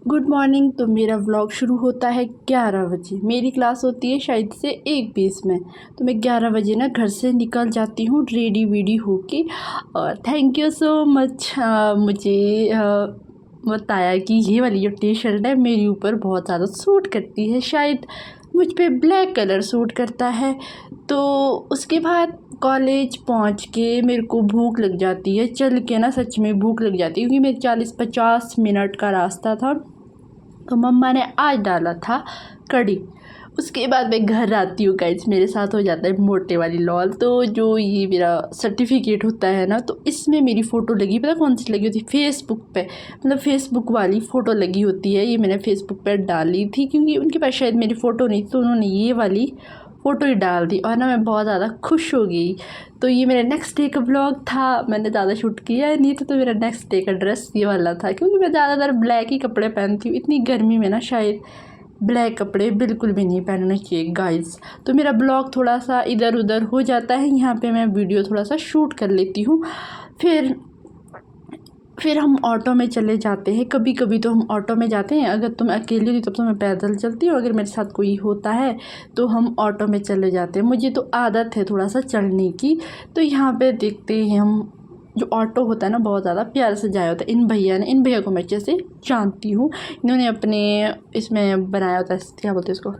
Good morning. तो मेरा vlog शुरू होता है 11 बजे। मेरी क्लास होती है शायद से 1:20 में। तो मैं 11 बजे ना घर से निकल जाती हूँ रेडी वेडी होके। और थैंक यू सो मच मुझे बताया कि ये वाली जो टी शर्ट है मेरे ऊपर बहुत ज़्यादा सूट करती है। शायद मुझ पे ब्लैक कलर सूट करता है। तो उसके बाद कॉलेज पहुंच के मेरे को भूख लग जाती है। चल के ना सच में भूख लग जाती है, क्योंकि मेरे 40-50 मिनट का रास्ता था। तो मम्मा ने आज डाला था कड़ी। उसके बाद मैं घर आती हूँ गाइस, मेरे साथ हो जाता है मोटे वाली लॉल। तो जो ये मेरा सर्टिफिकेट होता है ना, तो इसमें मेरी फ़ोटो लगी, पता कौन सी लगी होती है, फेसबुक पे, मतलब फेसबुक वाली फ़ोटो लगी होती है। ये मैंने फेसबुक पर डाली थी क्योंकि उनके पास शायद मेरी फ़ोटो नहीं थी, तो उन्होंने ये वाली फ़ोटो ही डाल दी और ना मैं बहुत ज़्यादा खुश हो गई। तो ये मेरा नेक्स्ट डे का ब्लॉग था। मैंने ज़्यादा शूट किया नहीं था, तो मेरा नेक्स्ट डे का ड्रेस ये वाला था, क्योंकि मैं ज़्यादातर ब्लैक ही कपड़े पहनती हूँ। इतनी गर्मी में ना शायद ब्लैक कपड़े बिल्कुल भी नहीं पहनने चाहिए गाइस। तो मेरा ब्लॉग थोड़ा सा इधर उधर हो जाता है, यहाँ पे मैं वीडियो थोड़ा सा शूट कर लेती हूँ। फिर हम ऑटो में चले जाते हैं। कभी कभी तो हम ऑटो में जाते हैं। अगर तुम अकेली हो तब तो मैं पैदल चलती हूँ, अगर मेरे साथ कोई होता है तो हम ऑटो में चले जाते हैं। मुझे तो आदत है थोड़ा सा चलने की। तो यहाँ पे देखते हैं हम, जो ऑटो होता है ना बहुत ज़्यादा प्यार से जाया होता है। इन भैया को मैं अच्छे से जानती हूँ। इन्होंने अपने इसमें बनाया होता है, क्या बोलते हैं इसको,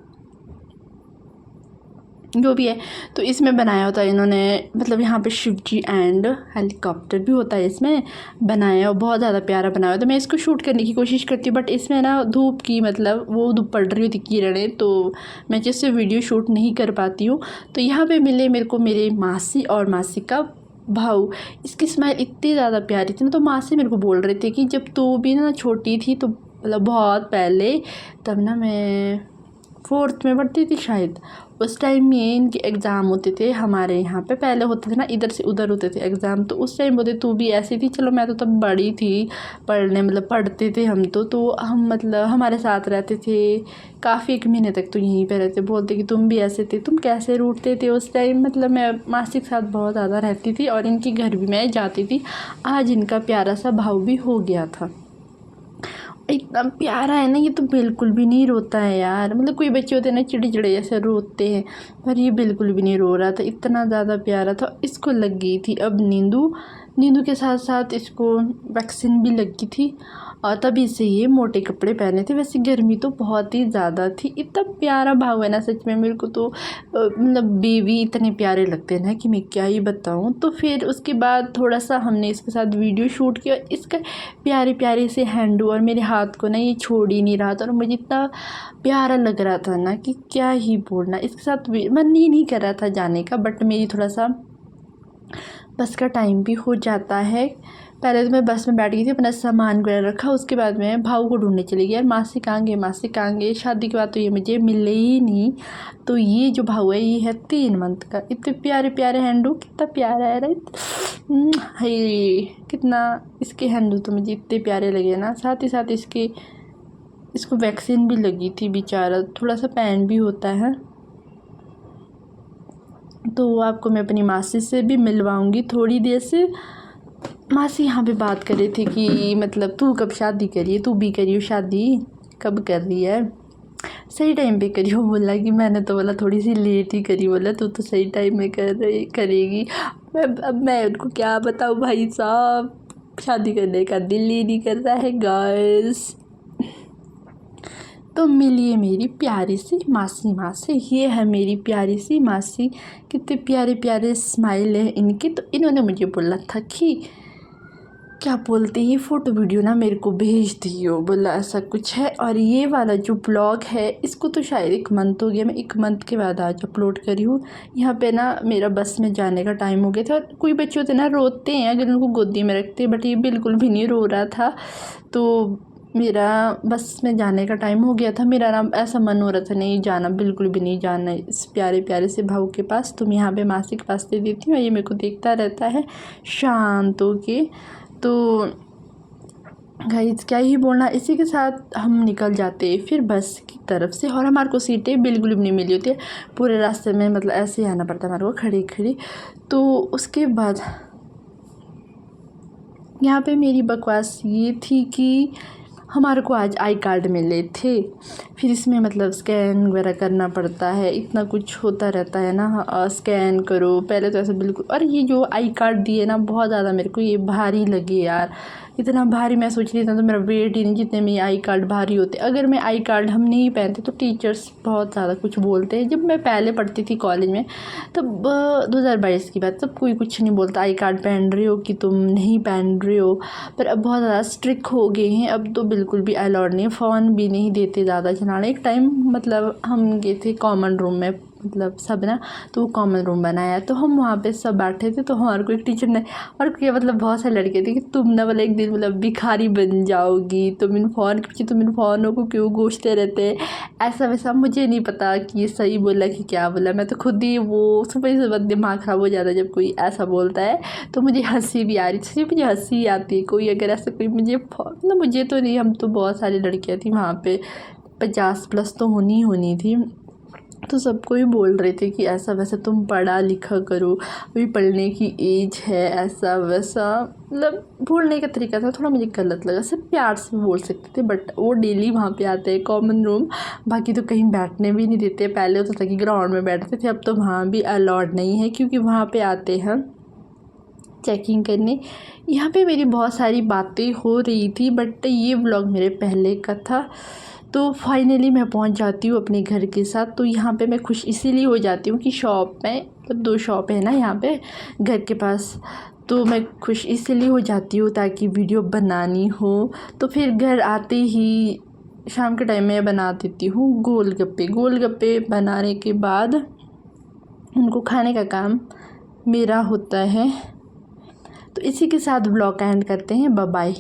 जो भी है, तो इसमें बनाया होता है इन्होंने। मतलब यहाँ पे शिवजी एंड हेलीकॉप्टर भी होता है इसमें बनाया, और बहुत ज़्यादा प्यारा बनाया होता है। मैं इसको शूट करने की कोशिश करती हूँ, बट इसमें ना धूप की, मतलब वो धूप पड़ रही होती किरणें, तो मैं जिससे वीडियो शूट नहीं कर पाती हूँ। तो यहाँ पे मिले मेरे को मेरे मासी और मासी का भाऊ। इसकी स्माइल इतनी ज़्यादा प्यारी थी ना, तो मासी मेरे को बोल रहे थे कि जब तू भी ना छोटी थी, तो मतलब बहुत पहले, तब ना मैं 4th में पढ़ती थी शायद, उस टाइम में इनके एग्ज़ाम होते थे। हमारे यहाँ पे पहले होते थे ना, इधर से उधर होते थे एग्ज़ाम, तो उस टाइम बोलते तू भी ऐसी थी। चलो मैं तो तब बड़ी थी पढ़ने, मतलब पढ़ते थे हम तो हम मतलब हमारे साथ रहते थे काफ़ी, 1 महीने तक तो यहीं पे रहते। बोलते कि तुम भी ऐसे थे, तुम कैसे रूठते थे उस टाइम। मतलब मैं मासी के साथ बहुत ज़्यादा रहती थी और इनके घर भी मैं जाती थी। आज इनका प्यारा सा भाव भी हो गया था। एकदम प्यारा है ना, ये तो बिल्कुल भी नहीं रोता है यार। मतलब कोई बच्चे होते हैं ना चिड़चिड़े जैसे रोते हैं, पर ये बिल्कुल भी नहीं रो रहा था, इतना ज़्यादा प्यारा था। इसको लग गई थी अब नींदू के साथ साथ इसको वैक्सीन भी लगी थी, और तभी से ये मोटे कपड़े पहने थे। वैसे गर्मी तो बहुत ही ज़्यादा थी। इतना प्यारा भाव है ना सच में, मेरे को तो मतलब बेबी इतने प्यारे लगते हैं ना कि मैं क्या ही बताऊँ। तो फिर उसके बाद थोड़ा सा हमने इसके साथ वीडियो शूट किया। इसका प्यारे प्यारे से हैंडू और मेरे हाथ को ना ये छोड़ ही नहीं रहा था, और मुझे इतना प्यारा लग रहा था ना कि क्या ही बोलना। इसके साथ मन ही नहीं कर रहा था जाने का, बट मेरी थोड़ा सा बस का टाइम भी हो जाता है। पहले तो मैं बस में बैठ गई थी, अपना सामान वगैरह रखा, उसके बाद मैं भाऊ को ढूंढने चली गई। यार मासी कहाँ गए, मासी कहाँ गए। शादी के बाद तो ये मुझे मिले ही नहीं। तो ये जो भाऊ है, ये है 3 मंथ का। इतने प्यारे प्यारे हैंडू, कितना प्यारा है राइट। हाय, कितना इसके हैंडू तो मुझे इतने प्यारे लगे ना। साथ ही साथ इसको वैक्सीन भी लगी थी बेचारा, थोड़ा सा पेन भी होता है। तो आपको मैं अपनी मासी से भी मिलवाऊंगी थोड़ी देर से। मासी यहाँ पे बात कर रही थी कि मतलब तू कब शादी करिए, तू भी करियो शादी, कब कर रही है, सही टाइम पे करियो। बोला कि मैंने तो बोला थोड़ी सी लेट ही करी। बोला तू तो सही टाइम में करेगी। अब मैं उनको क्या बताऊँ भाई साहब, शादी करने का दिल ही नहीं कर रहा है गाइस। तो मिलिए मेरी प्यारी सी माँ से। ये है मेरी प्यारी सी मासी, कितने प्यारे प्यारे स्माइल है इनकी। तो इन्होंने मुझे बोला था कि क्या बोलते हैं, ये फ़ोटो वीडियो ना मेरे को भेज दियो, बोला ऐसा कुछ है। और ये वाला जो ब्लॉग है, इसको तो शायद 1 मंथ हो गया, मैं 1 मंथ के बाद आज अपलोड करी हूँ। यहाँ पे ना मेरा बस में जाने का टाइम हो गया था। और कोई बच्चे होते हैं ना रोते हैं अगर उनको गोदी में रखते हैं, बट ये बिल्कुल भी नहीं रो रहा था। तो मेरा बस में जाने का टाइम हो गया था। मेरा ना ऐसा मन हो रहा था नहीं जाना, बिल्कुल भी नहीं जाना इस प्यारे प्यारे से भाऊ के पास। तो मैं यहाँ पे मासी के पास दे देती हूँ, ये मेरे को देखता रहता है शांत होके। तो गाइस क्या ही बोलना। इसी के साथ हम निकल जाते फिर बस की तरफ से, और हमारे को सीटें बिल्कुल भी नहीं मिली होती है पूरे रास्ते में, मतलब ऐसे ही आना पड़ता है हमारे को खड़ी खड़ी। तो उसके बाद यहाँ पे मेरी बकवास ये थी कि हमारे को आज आई कार्ड मिले थे। फिर इसमें मतलब स्कैन वगैरह करना पड़ता है, इतना कुछ होता रहता है ना। स्कैन करो, पहले तो ऐसे बिल्कुल। और ये जो आई कार्ड दिए ना, बहुत ज़्यादा मेरे को ये भारी लगे यार, इतना भारी। मैं सोच रही था तो मेरा वेट ही नहीं जितने में ये आई कार्ड भारी होते। अगर मैं आई कार्ड हम नहीं पहनते तो टीचर्स बहुत ज़्यादा कुछ बोलते हैं। जब मैं पहले पढ़ती थी कॉलेज में, तब 2022 की बात, तब कोई कुछ नहीं बोलता आई कार्ड पहन रहे हो कि तुम नहीं पहन रहे हो। पर अब बहुत ज़्यादा स्ट्रिक्ट हो गए हैं, अब तो बिल्कुल भी अलाउड नहीं है, फ़ोन भी नहीं देते ज़्यादा चलाना। एक टाइम मतलब हम गए थे कॉमन रूम में, मतलब सब ना, तो वो कॉमन रूम बनाया, तो हम वहाँ पे सब बैठे थे। तो हमारे को एक टीचर ने, और क्या मतलब बहुत सारे लड़के थे कि तुम ना बोले एक दिन मतलब भिखारी बन जाओगी, तुम इन फ़ोन के पीछे, तुम इन फ़ोनों को क्यों घूसते रहते, ऐसा वैसा। मुझे नहीं पता कि ये सही बोला कि क्या बोला, मैं तो खुद ही वो सुबह सुबह दिमाग ख़राब हो जाता है जब कोई ऐसा बोलता है। तो मुझे हंसी भी आ रही थी, मुझे हंसी आती है। कोई अगर ऐसा कोई मुझे मतलब, मुझे तो नहीं, हम तो बहुत सारी लड़कियाँ थी वहाँ पे, 50+ तो होनी थी। तो सबको ही बोल रहे थे कि ऐसा वैसा तुम पढ़ा लिखा करो, अभी पढ़ने की एज है, ऐसा वैसा। मतलब बोलने का तरीका था थोड़ा मुझे गलत लगा। सिर्फ प्यार से बोल सकते थे, बट वो डेली वहाँ पे आते हैं कॉमन रूम, बाकी तो कहीं बैठने भी नहीं देते। पहले होता था कि ग्राउंड में बैठते थे, अब तो वहाँ भी अलाउड नहीं है, क्योंकि वहाँ पे आते हैं चेकिंग करने। यहाँ पे मेरी बहुत सारी बातें हो रही थी, बट ये व्लॉग मेरे पहले का था। तो फाइनली मैं पहुंच जाती हूँ अपने घर के साथ। तो यहाँ पे मैं खुश इसीलिए हो जाती हूँ कि शॉप में, मतलब 2 शॉप है ना यहाँ पे घर के पास, तो मैं खुश इसलिए हो जाती हूँ ताकि वीडियो बनानी हो। तो फिर घर आते ही शाम के टाइम में बना देती हूँ गोलगप्पे बनाने के बाद उनको खाने का काम मेरा होता है। तो इसी के साथ ब्लॉग एंड करते हैं। Bye bye.